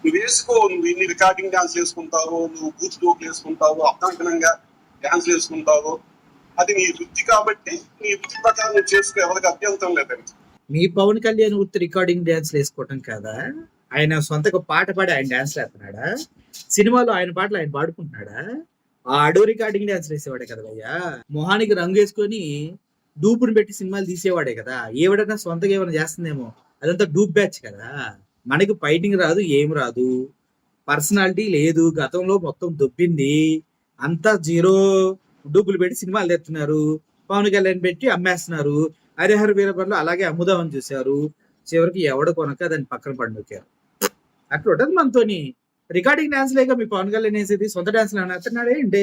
నువ్వు వేసుకో, నువ్వు ఇన్ని రికార్డింగ్ డాన్స్ వేసుకుంటావు, నువ్వు బూత్ జోకులు వేసుకుంటావు, అర్థవంతంగా డాన్స్ వేసుకుంటావు, అది నీ వృత్తి కాబట్టి నీ వృత్తి ప్రకారం నువ్వు చేసుకో, ఎవరికి అభ్యంతరం లేదండి. మీ పవన్ కళ్యాణ్ వృత్తి రికార్డింగ్ డాన్స్ వేసుకోవటం కాదా? ఆయన సొంతగా పాట పాడి ఆయన డాన్స్ వేస్తున్నాడా? సినిమాలో ఆయన పాటలు ఆయన పాడుకుంటున్నాడా? ఆ అడో రికార్డింగ్ డాన్స్ వేసేవాడే కదా భయ్యా. మొహానికి రంగు వేసుకొని డూపుని పెట్టి సినిమాలు తీసేవాడే కదా. ఏవిడన్నా సొంతగా ఏమైనా చేస్తుందేమో, అదంతా డూప్ బ్యాచ్ కదా. మనకి ఫైటింగ్ రాదు, ఏం రాదు, పర్సనాలిటీ లేదు, గతంలో మొత్తం దొబ్బింది, అంతా జీరో. డూపులు పెట్టి సినిమాలు తెస్తున్నారు, పవన్ కళ్యాణ్ పెట్టి అమ్మేస్తున్నారు. హరిహర వీరభద్రలో అలాగే అమ్ముదామని చూశారు, చివరికి ఎవడ కొనక దాన్ని పక్కన పండుకారు. అట్లా ఉంటుంది మనతోని. రికార్డింగ్ డాన్స్ లేక మీ పవన్ కళ్యాణ్ వేసేది సొంత డాన్స్ వేస్తున్నాడే ఏంటి?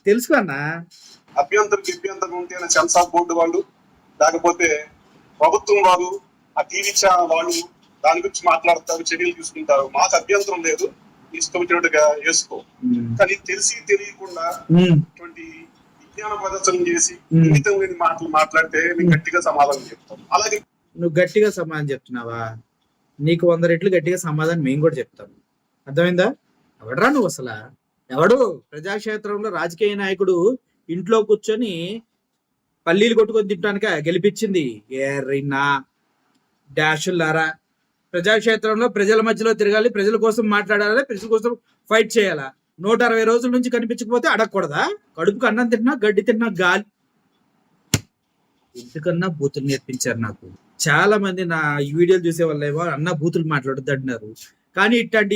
తెలుసుకో అన్న. అభ్యంతరం ఉంటే సెన్సార్ బోర్డు వాళ్ళు, లేకపోతే ప్రభుత్వం వాళ్ళు, ఆ టీవీ ఛానల్ వాళ్ళు దాని గురించి మాట్లాడతారు, చర్యలు తీసుకుంటారు. మాకు అభ్యంతరం లేదు, ఇష్టం వచ్చినట్టుగా వేసుకో. కానీ తెలిసి తెలియకుండా ఇటువంటి విజ్ఞాన ప్రదర్శన చేసి ఇంగితం లేని మాటలు మాట్లాడితే నేను గట్టిగా సమాధానం చెప్తాను. అలాగే నువ్వు గట్టిగా సమాధానం చెప్తున్నావా? నీకు 100 రెట్లు గట్టిగా సమాధానం మేము కూడా చెప్తాం. అర్థమైందా? ఎవడరా నువ్వు అసలు? ఎవడు ప్రజాక్షేత్రంలో రాజకీయ నాయకుడు ఇంట్లో కూర్చొని పల్లీలు కొట్టుకొని తింటానిక గెలిపించింది? ఏరైనా డాషుల్లారా, ప్రజాక్షేత్రంలో ప్రజల మధ్యలో తిరగాలి, ప్రజల కోసం మాట్లాడాలి, ప్రజల కోసం ఫైట్ చేయాలా? 160 రోజుల నుంచి కనిపించకపోతే అడగకూడదా? కడుపుకు అన్నం తిన్నా, గడ్డి తిన్నా గాలి. ఎందుకన్నా బూతులు నేర్పించారు నాకు. చాలా మంది నా ఈ వీడియోలు చూసే వాళ్ళేమో అన్న బూతులు మాట్లాడొద్దు అంటున్నారు, కానీ ఇట్లాంటి